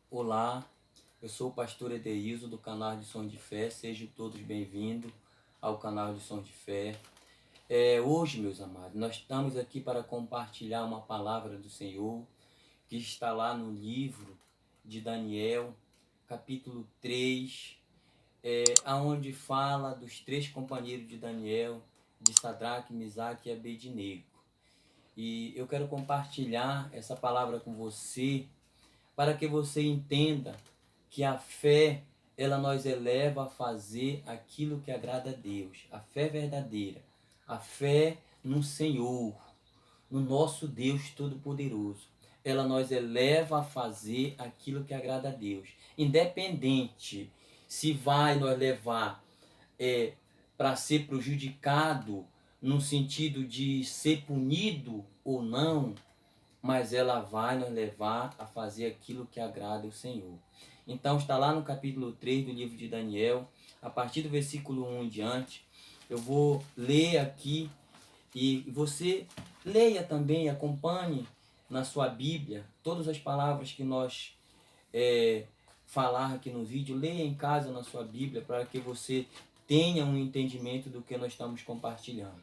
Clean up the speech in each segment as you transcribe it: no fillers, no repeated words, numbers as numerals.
Olá, eu sou o pastor Edeilson do canal de Som de Fé. Sejam todos bem-vindos ao canal de Som de Fé. Hoje, meus amados, nós estamos aqui para compartilhar uma palavra do Senhor que está lá no livro de Daniel, capítulo 3, aonde fala dos três companheiros de Daniel, de Sadraque, Misaque e Abednego. E eu quero compartilhar essa palavra com você para que você entenda que a fé, ela nos eleva a fazer aquilo que agrada a Deus. A fé verdadeira, a fé no Senhor, no nosso Deus Todo-Poderoso. Ela nos eleva a fazer aquilo que agrada a Deus. Independente se vai nos levar para ser prejudicado no sentido de ser punido ou não, mas ela vai nos levar a fazer aquilo que agrada ao Senhor. Então está lá no capítulo 3 do livro de Daniel, a partir do versículo 1 em diante. Eu vou ler aqui e você leia também, acompanhe na sua Bíblia todas as palavras que nós falar aqui no vídeo. Leia em casa na sua Bíblia para que você tenha um entendimento do que nós estamos compartilhando.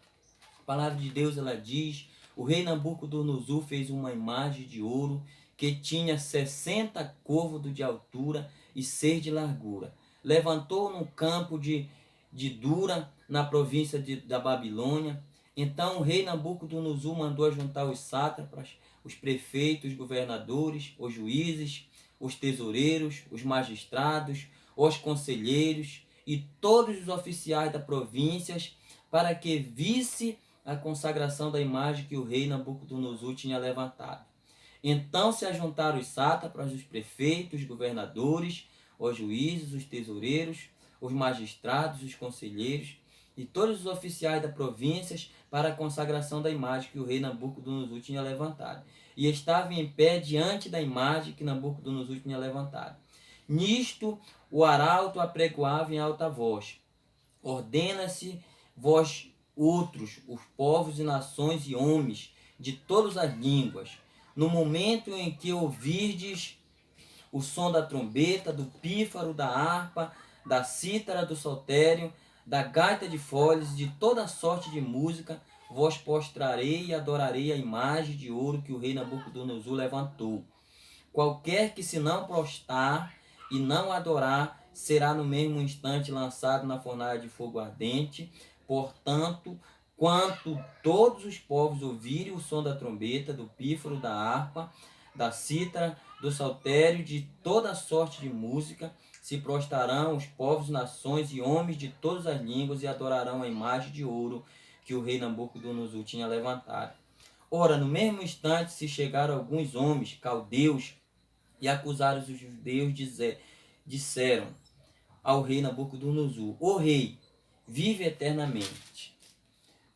A palavra de Deus, ela diz: o rei Nabucodonosor fez uma imagem de ouro que tinha 60 côvados de altura e 6 de largura. Levantou no campo de Dura, na província da Babilônia. Então o rei Nabucodonosor mandou juntar os sátrapas, os prefeitos, os governadores, os juízes, os tesoureiros, os magistrados, os conselheiros e todos os oficiais das províncias, para que visse a consagração da imagem que o rei Nabucodonosor tinha levantado. Então se ajuntaram os sátrapas, os prefeitos, os governadores, os juízes, os tesoureiros, os magistrados, os conselheiros e todos os oficiais das províncias para a consagração da imagem que o rei Nabucodonosor tinha levantado. E estavam em pé diante da imagem que Nabucodonosor tinha levantado. Nisto o arauto apregoava em alta voz: ordena-se vós outros, os povos e nações e homens de todas as línguas, no momento em que ouvirdes o som da trombeta, do pífaro, da harpa, da cítara, do saltério, da gaita de foles, de toda sorte de música, vós prostrarei e adorarei a imagem de ouro que o rei Nabucodonosor levantou. Qualquer que se não prostrar e não adorar, será no mesmo instante lançado na fornalha de fogo ardente. Portanto, quanto todos os povos ouvirem o som da trombeta, do pífaro, da harpa, da cítara, do saltério, de toda sorte de música, se prostrarão os povos, nações e homens de todas as línguas e adorarão a imagem de ouro que o rei Nabucodonosor tinha levantado. Ora, no mesmo instante se chegaram alguns homens caldeus e acusaram os judeus, disseram ao rei Nabucodonosor: ó rei, vive eternamente.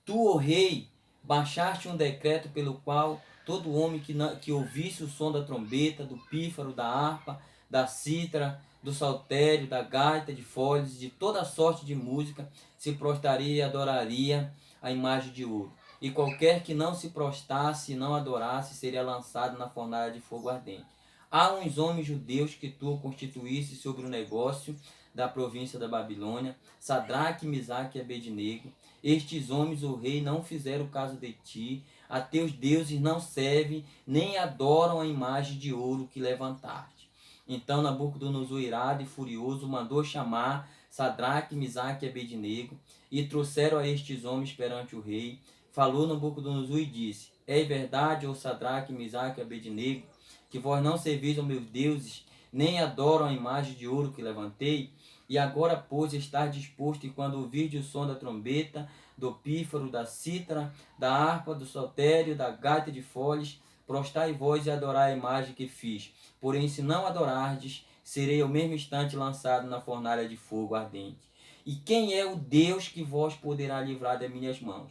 Tu, ó rei, baixaste um decreto pelo qual todo homem que ouvisse o som da trombeta, do pífaro, da harpa, da cítara, do saltério, da gaita de foles, de toda sorte de música, se prostraria e adoraria a imagem de ouro. E qualquer que não se prostrasse e não adorasse seria lançado na fornalha de fogo ardente. Há uns homens judeus que tu constituísse sobre o negócio da província da Babilônia, Sadraque, Misaque e Abednego. Estes homens, o rei, não fizeram caso de ti, a teus deuses não servem, nem adoram a imagem de ouro que levantaste. Então Nabucodonosor, irado e furioso, mandou chamar Sadraque, Misaque e Abednego, e trouxeram a estes homens perante o rei. Falou Nabucodonosor e disse: é verdade, ó Sadraque, Misaque e Abednego, que vós não servis aos meus deuses, nem adoram a imagem de ouro que levantei? E agora, pois, estar disposto, e quando ouvirdes o som da trombeta, do pífaro, da cítara, da harpa, do saltério, da gaita de foles, prostrai vós e adorai a imagem que fiz. Porém, se não adorardes, serei ao mesmo instante lançado na fornalha de fogo ardente. E quem é o Deus que vós poderá livrar das minhas mãos?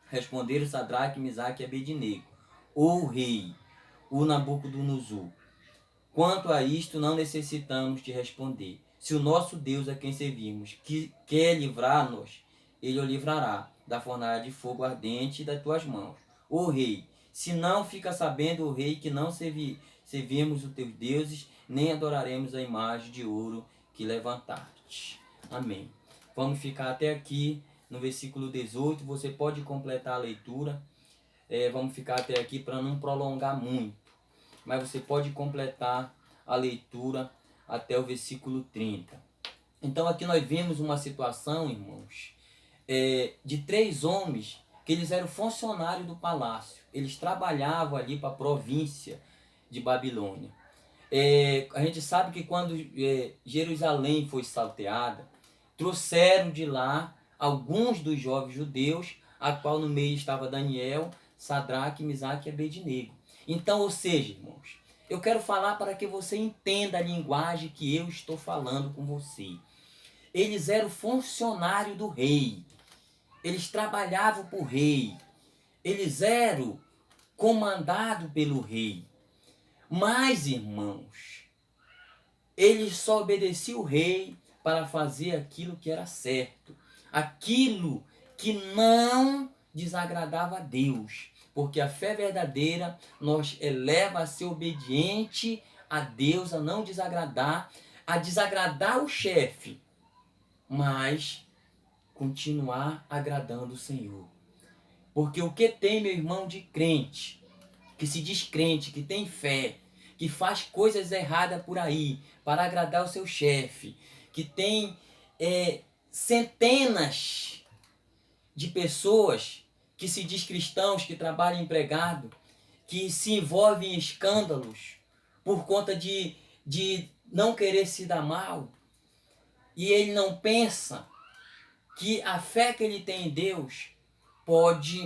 Responderam Sadraque, Misaque e Abednego: ó rei, o Nabucodonosor, quanto a isto não necessitamos de responder. Se o nosso Deus a quem servimos que quer livrar-nos, ele o livrará da fornalha de fogo ardente das tuas mãos. Ó rei, se não fica sabendo o rei que não servimos os teus deuses, nem adoraremos a imagem de ouro que levantaste. Amém. Vamos ficar até aqui no versículo 18. Você pode completar a leitura. Vamos ficar até aqui para não prolongar muito. Mas você pode completar a leitura até o versículo 30. Então aqui nós vemos uma situação, irmãos, de 3 homens que eles eram funcionários do palácio. Eles trabalhavam ali para a província de Babilônia. A gente sabe que quando Jerusalém foi salteada, trouxeram de lá alguns dos jovens judeus, a qual no meio estava Daniel, Sadraque, Misaque e Abednego. Então, ou seja, irmãos, eu quero falar para que você entenda a linguagem que eu estou falando com você. Eles eram funcionários do rei. Eles trabalhavam para o rei. Eles eram comandados pelo rei. Mas, irmãos, eles só obedeciam o rei para fazer aquilo que era certo. Aquilo que não desagradava a Deus. Porque a fé verdadeira nos eleva a ser obediente a Deus, a não desagradar, a desagradar o chefe, mas continuar agradando o Senhor. Porque o que tem, meu irmão, de crente, que se diz crente, que tem fé, que faz coisas erradas por aí para agradar o seu chefe, que tem centenas de pessoas que se diz cristãos, que trabalham empregado, que se envolvem em escândalos por conta de não querer se dar mal, e ele não pensa que a fé que ele tem em Deus pode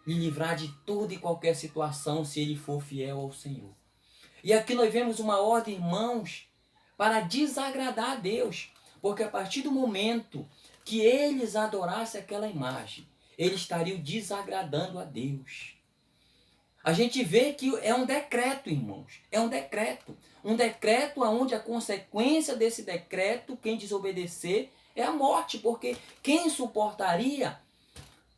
lhe livrar de toda e qualquer situação se ele for fiel ao Senhor. E aqui nós vemos uma ordem, irmãos, para desagradar a Deus, porque a partir do momento que eles adorassem aquela imagem, eles estariam desagradando a Deus. A gente vê que é um decreto, irmãos. É um decreto. Um decreto onde a consequência desse decreto, quem desobedecer, é a morte. Porque quem suportaria,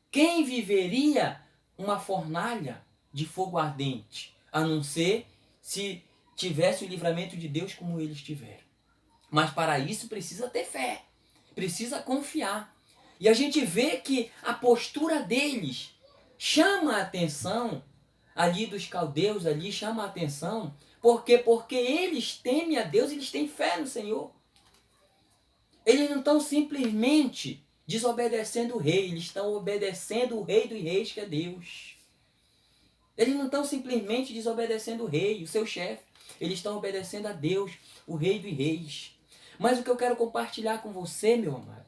quem viveria uma fornalha de fogo ardente, a não ser se tivesse o livramento de Deus como eles tiveram. Mas para isso precisa ter fé, precisa confiar. E a gente vê que a postura deles chama a atenção, ali dos caldeus, ali chama a atenção, porque eles temem a Deus, eles têm fé no Senhor. Eles não estão simplesmente desobedecendo o rei, eles estão obedecendo o rei dos reis, que é Deus. Eles não estão simplesmente desobedecendo o rei, o seu chefe, eles estão obedecendo a Deus, o rei dos reis. Mas o que eu quero compartilhar com você, meu amado,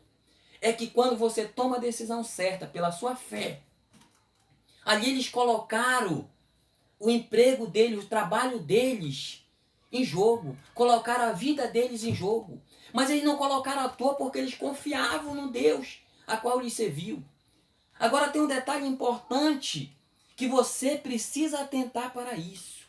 é que quando você toma a decisão certa pela sua fé, ali eles colocaram o emprego deles, o trabalho deles em jogo, colocaram a vida deles em jogo. Mas eles não colocaram à toa porque eles confiavam no Deus a qual lhes serviu. Agora tem um detalhe importante que você precisa atentar para isso.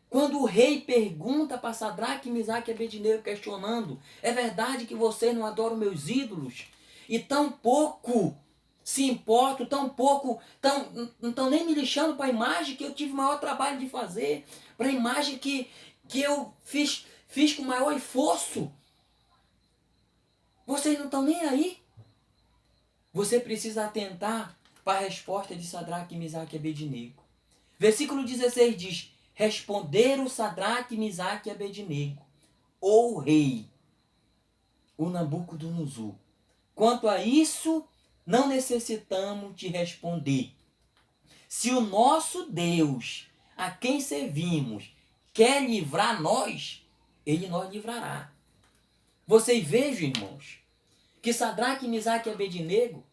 Quando o rei pergunta para Sadraque, Misaque e Abednego questionando, é verdade que vocês não adoram meus ídolos? E tão pouco se importam, tão pouco, não estão nem me lixando para a imagem que eu tive o maior trabalho de fazer, para a imagem que eu fiz com o maior esforço. Vocês não estão nem aí? Você precisa atentar para a resposta de Sadraque, Misaque e Abednego. Versículo 16 diz: responderam Sadraque, Misaque e Abednego, o rei, o Nabucodonosor, quanto a isso, não necessitamos te responder. Se o nosso Deus, a quem servimos, quer livrar nós, ele nos livrará. Vocês vejam, irmãos, que Sadraque, Misaque e Abednego,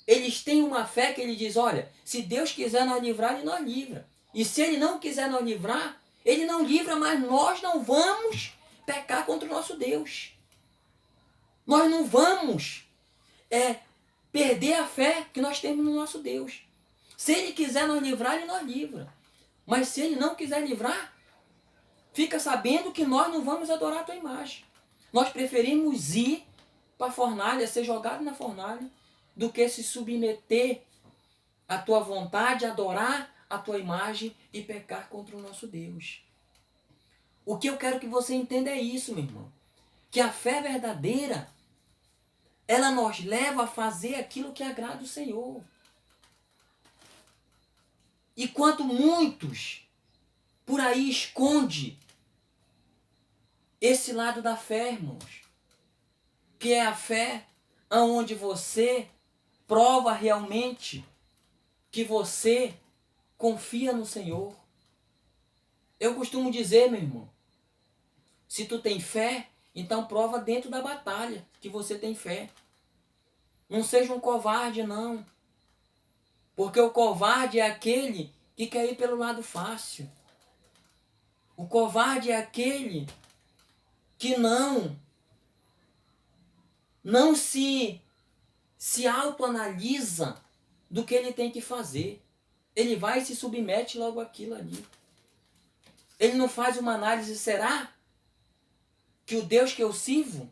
eles têm uma fé que ele diz, olha, se Deus quiser nos livrar, ele nos livra. E se ele não quiser nos livrar, ele não livra, mas nós não vamos pecar contra o nosso Deus. Nós não vamos perder a fé que nós temos no nosso Deus. Se ele quiser nos livrar, ele nos livra. Mas se ele não quiser livrar, fica sabendo que nós não vamos adorar a tua imagem. Nós preferimos ir para a fornalha, ser jogado na fornalha, do que se submeter à tua vontade, adorar a tua imagem e pecar contra o nosso Deus. O que eu quero que você entenda é isso, meu irmão. Que a fé verdadeira, ela nos leva a fazer aquilo que agrada o Senhor. E quanto muitos por aí esconde esse lado da fé, irmãos, que é a fé onde você prova realmente que você confia no Senhor. Eu costumo dizer, meu irmão, se tu tem fé, então prova dentro da batalha que você tem fé. Não seja um covarde, não. Porque o covarde é aquele que quer ir pelo lado fácil. O covarde é aquele que não se autoanalisa do que ele tem que fazer. Ele vai e se submete logo àquilo ali. Ele não faz uma análise, será que o Deus que eu sirvo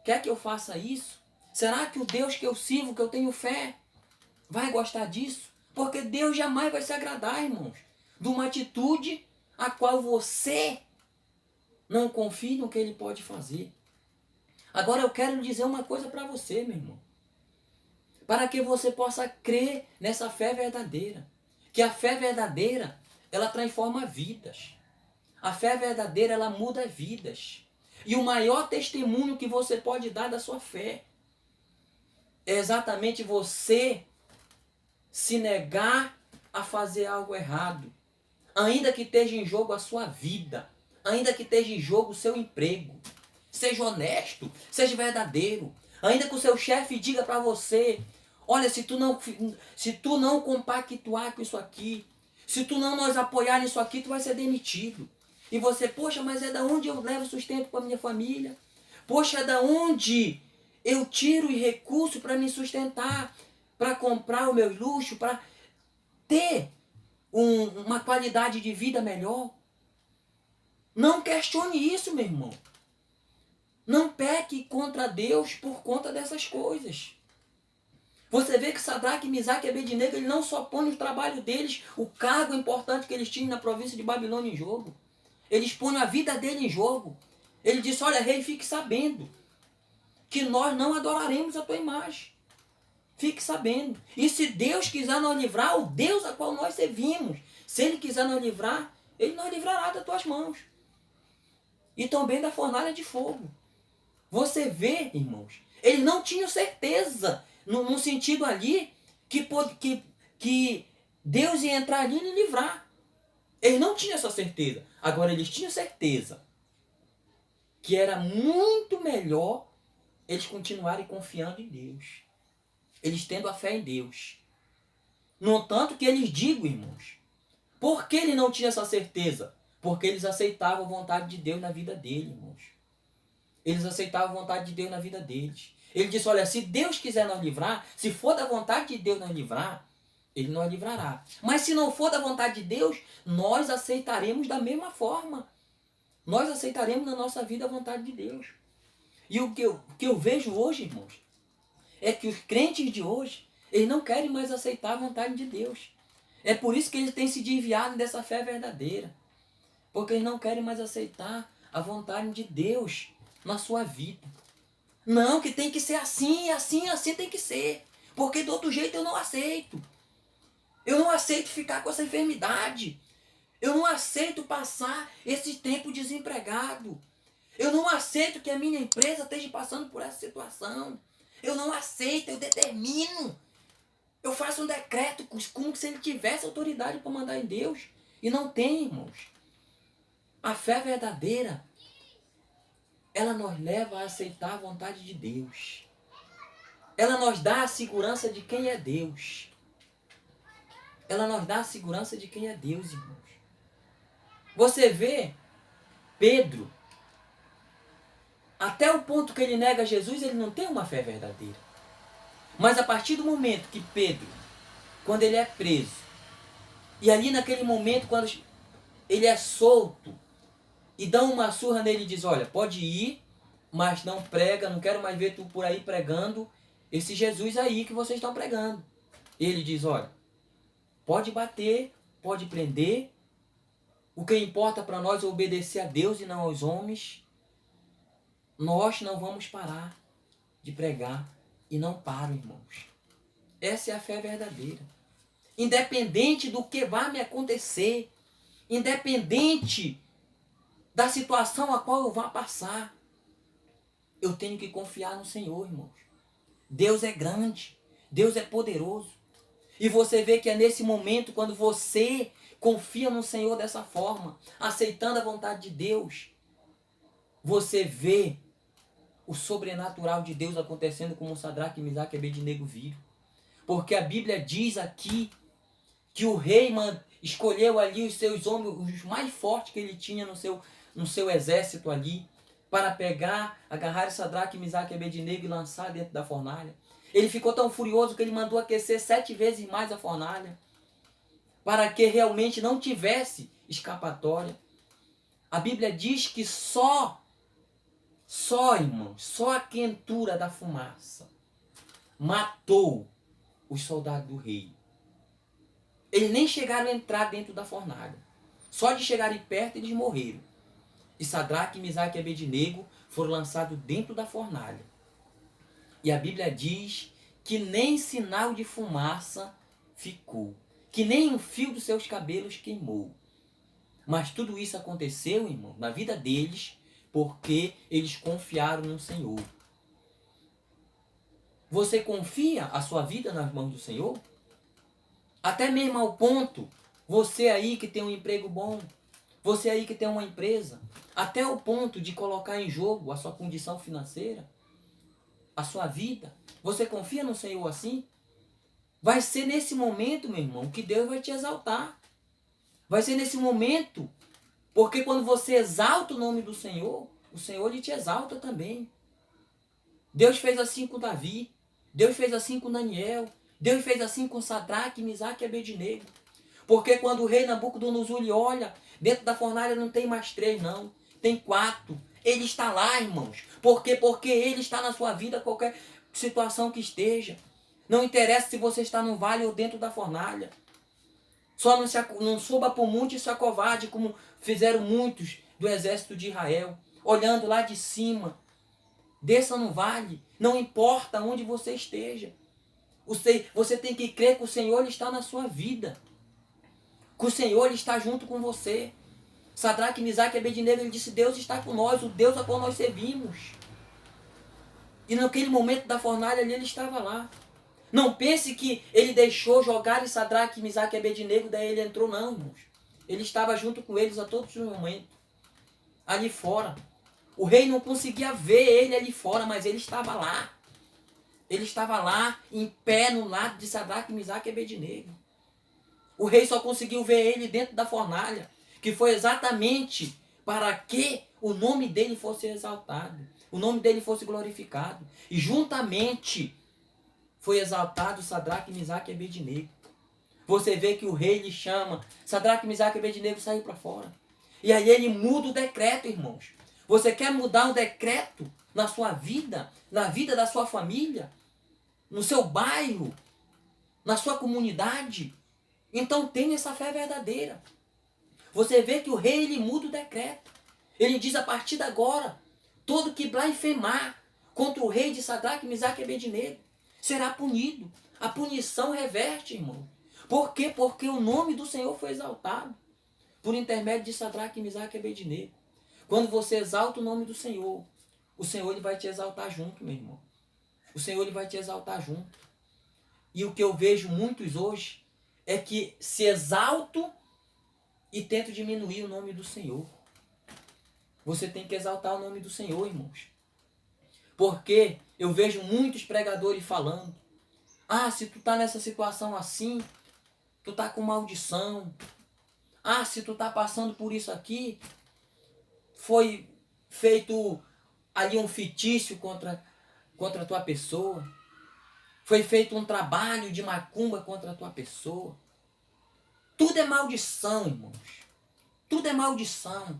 quer que eu faça isso? Será que o Deus que eu sirvo, que eu tenho fé, vai gostar disso? Porque Deus jamais vai se agradar, irmãos, de uma atitude a qual você não confia no que Ele pode fazer. Agora eu quero dizer uma coisa para você, meu irmão. Para que você possa crer nessa fé verdadeira. Que a fé verdadeira, ela transforma vidas. A fé verdadeira, ela muda vidas. E o maior testemunho que você pode dar da sua fé é exatamente você se negar a fazer algo errado. Ainda que esteja em jogo a sua vida. Ainda que esteja em jogo o seu emprego. Seja honesto, seja verdadeiro. Ainda que o seu chefe diga para você, olha, se tu não compactuar com isso aqui, se tu não nos apoiar nisso aqui, tu vai ser demitido. E você, poxa, mas é da onde eu levo sustento para minha família? Poxa, é da onde eu tiro recurso para me sustentar, para comprar o meu luxo, para ter uma qualidade de vida melhor? Não questione isso, meu irmão. Não peque contra Deus por conta dessas coisas. Você vê que Sadraque, Misaque e Abednego, ele não só põe no trabalho deles o cargo importante que eles tinham na província de Babilônia em jogo. Eles põem a vida dele em jogo. Ele disse, olha, rei, fique sabendo que nós não adoraremos a tua imagem. Fique sabendo. E se Deus quiser nos livrar, o Deus a qual nós servimos, se Ele quiser nos livrar, Ele nos livrará das tuas mãos. E também da fornalha de fogo. Você vê, irmãos, eles não tinham certeza, no sentido ali, que Deus ia entrar ali e lhe livrar. Eles não tinham essa certeza. Agora, eles tinham certeza que era muito melhor eles continuarem confiando em Deus. Eles tendo a fé em Deus. No tanto que eles digam, irmãos, por que ele não tinha essa certeza? Porque eles aceitavam a vontade de Deus na vida dele, irmãos. Eles aceitavam a vontade de Deus na vida deles. Ele disse, olha, se Deus quiser nos livrar, se for da vontade de Deus nos livrar, Ele nos livrará. Mas se não for da vontade de Deus, nós aceitaremos da mesma forma. Nós aceitaremos na nossa vida a vontade de Deus. E o que eu vejo hoje, irmãos, é que os crentes de hoje, eles não querem mais aceitar a vontade de Deus. É por isso que eles têm se desviado dessa fé verdadeira. Porque eles não querem mais aceitar a vontade de Deus na sua vida. Não, que tem que ser assim, assim, assim tem que ser. Porque do outro jeito eu não aceito. Eu não aceito ficar com essa enfermidade. Eu não aceito passar esse tempo desempregado. Eu não aceito que a minha empresa esteja passando por essa situação. Eu não aceito, eu determino. Eu faço um decreto como se ele tivesse autoridade para mandar em Deus. E não tem, irmãos. A fé verdadeira, ela nos leva a aceitar a vontade de Deus. Ela nos dá a segurança de quem é Deus. Ela nos dá a segurança de quem é Deus, irmãos. Você vê Pedro, até o ponto que ele nega Jesus, ele não tem uma fé verdadeira. Mas a partir do momento que Pedro, quando ele é preso, e ali naquele momento, quando ele é solto, e dão uma surra nele e diz, olha, pode ir, mas não prega, não quero mais ver tu por aí pregando esse Jesus aí que vocês estão pregando. Ele diz, olha, pode bater, pode prender, o que importa para nós é obedecer a Deus e não aos homens, nós não vamos parar de pregar e não paro, irmãos. Essa é a fé verdadeira. Independente do que vai me acontecer, independente da situação a qual eu vá passar, eu tenho que confiar no Senhor, irmãos. Deus é grande, Deus é poderoso. E você vê que é nesse momento, quando você confia no Senhor dessa forma, aceitando a vontade de Deus, você vê o sobrenatural de Deus acontecendo como Sadraque, Misaque e Abednego viram. Porque a Bíblia diz aqui que o rei escolheu ali os seus homens, os mais fortes que ele tinha no seu exército ali, para pegar, agarrar Sadraque, Misaque e Abednego e lançar dentro da fornalha. Ele ficou tão furioso que ele mandou aquecer 7 vezes mais a fornalha, para que realmente não tivesse escapatória. A Bíblia diz que irmãos, só a quentura da fumaça matou os soldados do rei. Eles nem chegaram a entrar dentro da fornalha. Só de chegarem perto, eles morreram. E Sadraque, Misaque e Abednego foram lançados dentro da fornalha. E a Bíblia diz que nem sinal de fumaça ficou, que nem um fio dos seus cabelos queimou. Mas tudo isso aconteceu, irmão, na vida deles, porque eles confiaram no Senhor. Você confia a sua vida nas mãos do Senhor? Até mesmo ao ponto, você aí que tem um emprego bom, você aí que tem uma empresa, até o ponto de colocar em jogo a sua condição financeira, a sua vida, você confia no Senhor assim? Vai ser nesse momento, meu irmão, que Deus vai te exaltar. Vai ser nesse momento, porque quando você exalta o nome do Senhor, o Senhor ele te exalta também. Deus fez assim com Davi, Deus fez assim com Daniel, Deus fez assim com Sadraque, Misaque e Abednego. Porque quando o rei Nabucodonosor olha, dentro da fornalha não tem mais 3 não, tem 4. Ele está lá, irmãos. Por quê? Porque ele está na sua vida, qualquer situação que esteja. Não interessa se você está no vale ou dentro da fornalha. Só não suba para o monte e se acovarde, como fizeram muitos do exército de Israel. Olhando lá de cima. Desça no vale. Não importa onde você esteja. Você tem que crer que o Senhor está na sua vida. Que o Senhor está junto com você. Sadraque, Misaque e Abednego, ele disse, Deus está com nós, o Deus a qual nós servimos. E naquele momento da fornalha ali, ele estava lá. Não pense que ele deixou jogar em Sadraque, Misaque e Abednego, daí ele entrou, não, irmãos. Ele estava junto com eles a todos os momentos. Ali fora. O rei não conseguia ver ele ali fora, mas ele estava lá. Ele estava lá, em pé, no lado de Sadraque, Misaque e Abednego. O rei só conseguiu ver ele dentro da fornalha, que foi exatamente para que o nome dele fosse exaltado, o nome dele fosse glorificado. E juntamente foi exaltado Sadraque, Misaque e Abednego. Você vê que o rei lhe chama, Sadraque, Misaque e Abednego saiu para fora. E aí ele muda o decreto, irmãos. Você quer mudar um decreto na sua vida, na vida da sua família, no seu bairro, na sua comunidade? Então tenha essa fé verdadeira. Você vê que o rei ele muda o decreto. Ele diz a partir de agora, todo que blasfemar contra o rei de Sadraque, Misaque e Abednego será punido. A punição reverte, irmão. Por quê? Porque o nome do Senhor foi exaltado por intermédio de Sadraque, Misaque e Abednego. Quando você exalta o nome do Senhor, o Senhor ele vai te exaltar junto, meu irmão. O Senhor ele vai te exaltar junto. E o que eu vejo muitos hoje é que se exaltam e tentam diminuir o nome do Senhor. Você tem que exaltar o nome do Senhor, irmãos. Porque eu vejo muitos pregadores falando, se tu tá nessa situação assim, tu tá com maldição. Se tu tá passando por isso aqui, foi feito ali um feitiço contra a tua pessoa. Foi feito um trabalho de macumba contra a tua pessoa. Tudo é maldição, irmãos. Tudo é maldição.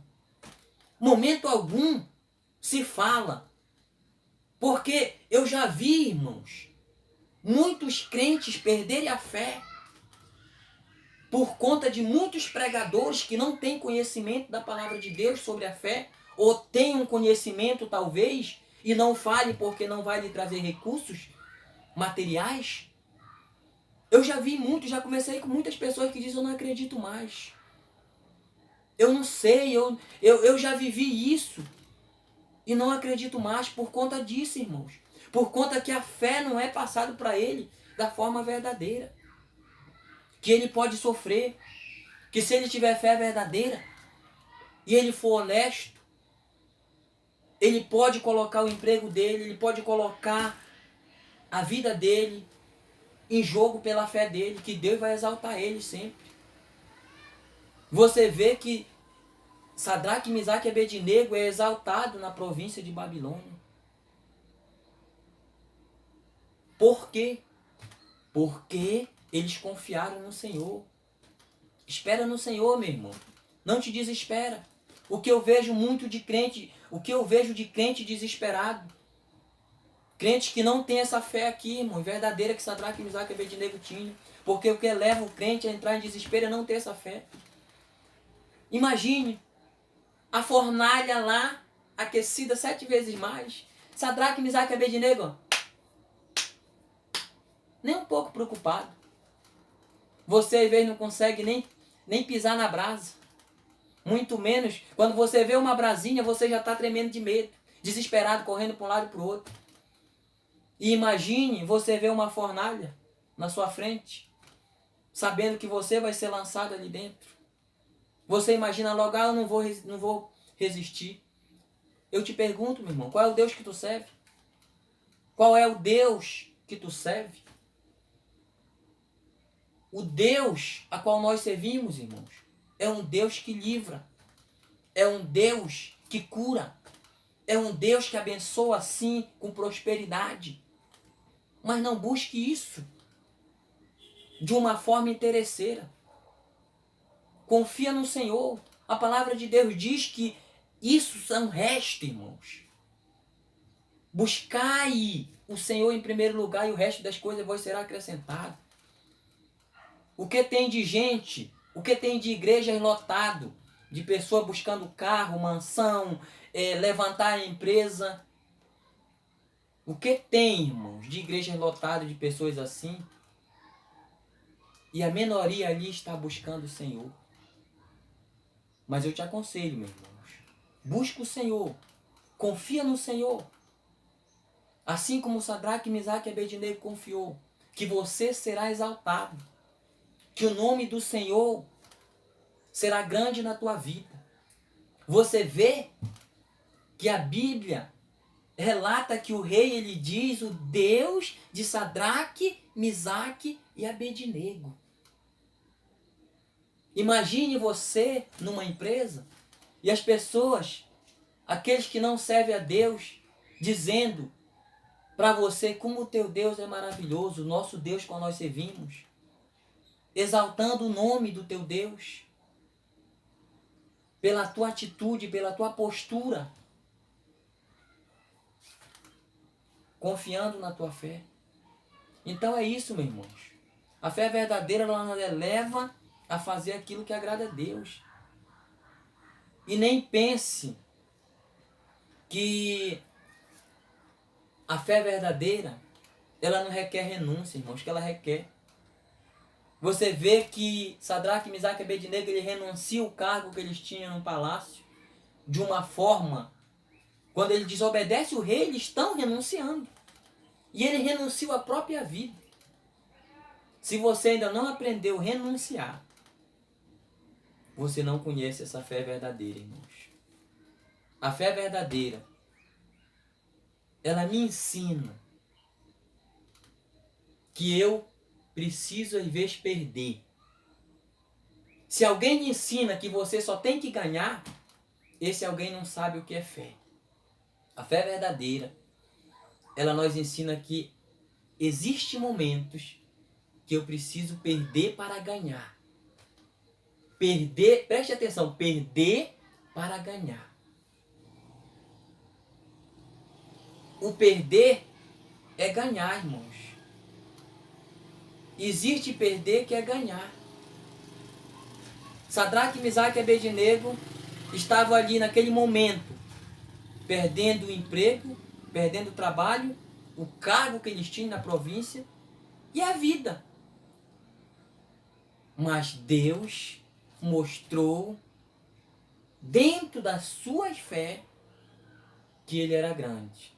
Momento algum se fala. Porque eu já vi, irmãos, muitos crentes perderem a fé por conta de muitos pregadores que não têm conhecimento da palavra de Deus sobre a fé, ou têm um conhecimento talvez, e não fale porque não vai lhe trazer recursos materiais. Eu já vi muito, já comecei com muitas pessoas que dizem: eu não acredito mais. Eu não sei, eu já vivi isso. E não acredito mais por conta disso, irmãos. Por conta que a fé não é passada para ele da forma verdadeira. Que ele pode sofrer. Que se ele tiver fé verdadeira e ele for honesto, ele pode colocar o emprego dele, ele pode colocar a vida dele em jogo pela fé dele, que Deus vai exaltar ele sempre. Você vê que Sadraque, Misaque e Abednego é exaltado na província de Babilônia. Por quê? Porque eles confiaram no Senhor. Espera no Senhor, meu irmão. Não te desespera. O que eu vejo muito de crente, o que eu vejo de crente desesperado. Crente que não tem essa fé aqui, irmão, verdadeira que Sadraque, Misaque e Abednego tinham. Porque o que leva o crente a entrar em desespero é não ter essa fé. Imagine a fornalha lá, aquecida 7 vezes mais. Sadraque, Misaque e Abednego, nem um pouco preocupado. Você às vezes não consegue nem pisar na brasa. Muito menos, quando você vê uma brasinha, você já está tremendo de medo, desesperado, correndo para um lado e para o outro. E imagine você ver uma fornalha na sua frente, sabendo que você vai ser lançado ali dentro. Você imagina logo: eu não vou resistir. Eu te pergunto, meu irmão, qual é o Deus que tu serve? Qual é o Deus que tu serve? O Deus a qual nós servimos, irmãos, é um Deus que livra. É um Deus que cura. É um Deus que abençoa assim com prosperidade. Mas não busque isso de uma forma interesseira. Confia no Senhor. A palavra de Deus diz que isso são restos, irmãos. Buscai o Senhor em primeiro lugar e o resto das coisas vos será acrescentado. O que tem de gente, o que tem de igrejas lotado, de pessoa buscando carro, mansão, levantar a empresa. O que tem, irmãos, de igrejas lotadas de pessoas assim? E a minoria ali está buscando o Senhor. Mas eu te aconselho, meus irmãos, busca o Senhor, confia no Senhor. Assim como Sadraque, Misaque e Abednego confiou, que você será exaltado, que o nome do Senhor será grande na tua vida. Você vê que a Bíblia relata que o rei, ele diz: o Deus de Sadraque, Misaque e Abednego. Imagine você numa empresa e as pessoas, aqueles que não servem a Deus, dizendo para você como o teu Deus é maravilhoso, o nosso Deus qual nós servimos, exaltando o nome do teu Deus, pela tua atitude, pela tua postura, confiando na tua fé. Então é isso, meus irmãos. A fé verdadeira, ela nos leva a fazer aquilo que agrada a Deus. E nem pense que a fé verdadeira, ela não requer renúncia, irmãos, que ela requer. Você vê que Sadraque, Misaque e Abednego, ele renuncia o cargo que eles tinham no palácio de uma forma, quando ele desobedece o rei, eles estão renunciando. E ele renunciou à própria vida. Se você ainda não aprendeu a renunciar, você não conhece essa fé verdadeira, irmãos. A fé verdadeira, ela me ensina que eu preciso, às vezes, perder. Se alguém me ensina que você só tem que ganhar, esse alguém não sabe o que é fé. A fé verdadeira, ela nos ensina que existem momentos que eu preciso perder para ganhar. Perder, preste atenção, perder para ganhar. O perder é ganhar, irmãos. Existe perder que é ganhar. Sadraque, Misaque e Abednego estavam ali naquele momento, perdendo o emprego, perdendo o trabalho, o cargo que eles tinham na província e a vida. Mas Deus mostrou, dentro da sua fé, que ele era grande.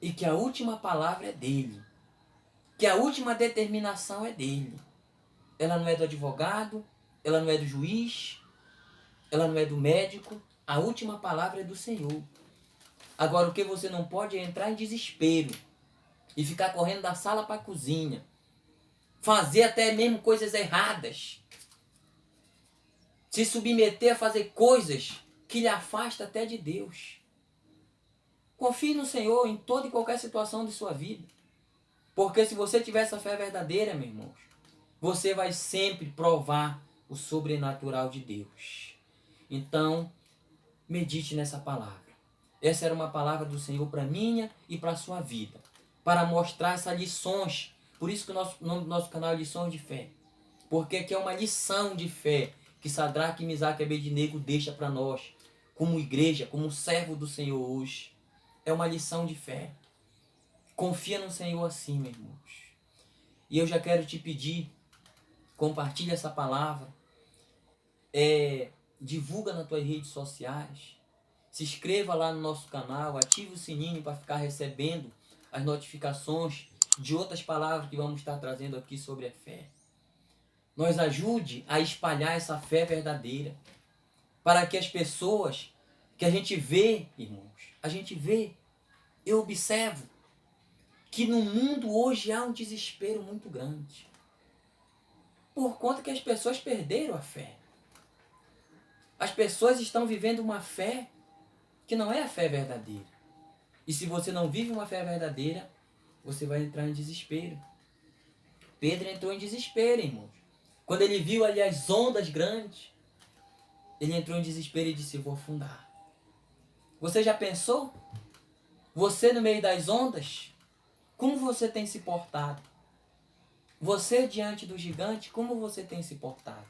E que a última palavra é dele. Que a última determinação é dele. Ela não é do advogado, ela não é do juiz, ela não é do médico. A última palavra é do Senhor. Agora, o que você não pode é entrar em desespero e ficar correndo da sala para a cozinha. Fazer até mesmo coisas erradas. Se submeter a fazer coisas que lhe afastam até de Deus. Confie no Senhor em toda e qualquer situação de sua vida. Porque se você tiver essa fé verdadeira, meus irmãos, você vai sempre provar o sobrenatural de Deus. Então, medite nessa palavra. Essa era uma palavra do Senhor para minha e para a sua vida. Para mostrar essas lições. Por isso que o nome do nosso canal é Lições de Fé. Porque aqui é uma lição de fé que Sadraque, Misaque e Abednego deixa para nós, como igreja, como servo do Senhor hoje. É uma lição de fé. Confia no Senhor assim, meus irmãos. E eu já quero te pedir, compartilha essa palavra, divulga nas tuas redes sociais, se inscreva lá no nosso canal, ative o sininho para ficar recebendo as notificações de outras palavras que vamos estar trazendo aqui sobre a fé. Nos ajude a espalhar essa fé verdadeira, para que as pessoas que a gente vê, irmãos, eu observo que no mundo hoje há um desespero muito grande, por conta que as pessoas perderam a fé. As pessoas estão vivendo uma fé que não é a fé verdadeira. E se você não vive uma fé verdadeira, você vai entrar em desespero. Pedro entrou em desespero, irmãos. Quando ele viu ali as ondas grandes, ele entrou em desespero e disse: eu vou afundar. Você já pensou? Você no meio das ondas, como você tem se portado? Você diante do gigante, como você tem se portado?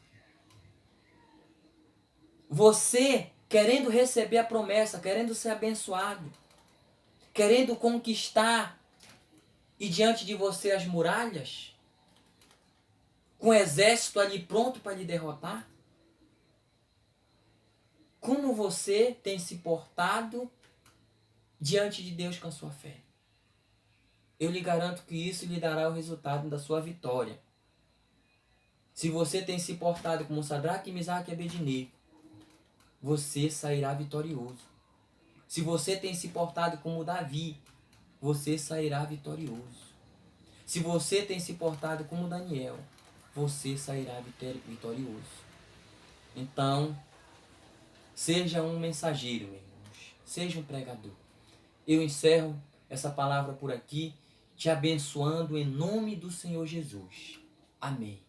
Você querendo receber a promessa, querendo ser abençoado, querendo conquistar, e diante de você as muralhas, com o exército ali pronto para lhe derrotar? Como você tem se portado diante de Deus com a sua fé? Eu lhe garanto que isso lhe dará o resultado da sua vitória. Se você tem se portado como Sadraque, Misaque e Abednego, você sairá vitorioso. Se você tem se portado como Davi, você sairá vitorioso. Se você tem se portado como Daniel, você sairá vitorioso. Então, seja um mensageiro, meus irmãos. Seja um pregador. Eu encerro essa palavra por aqui, te abençoando em nome do Senhor Jesus. Amém.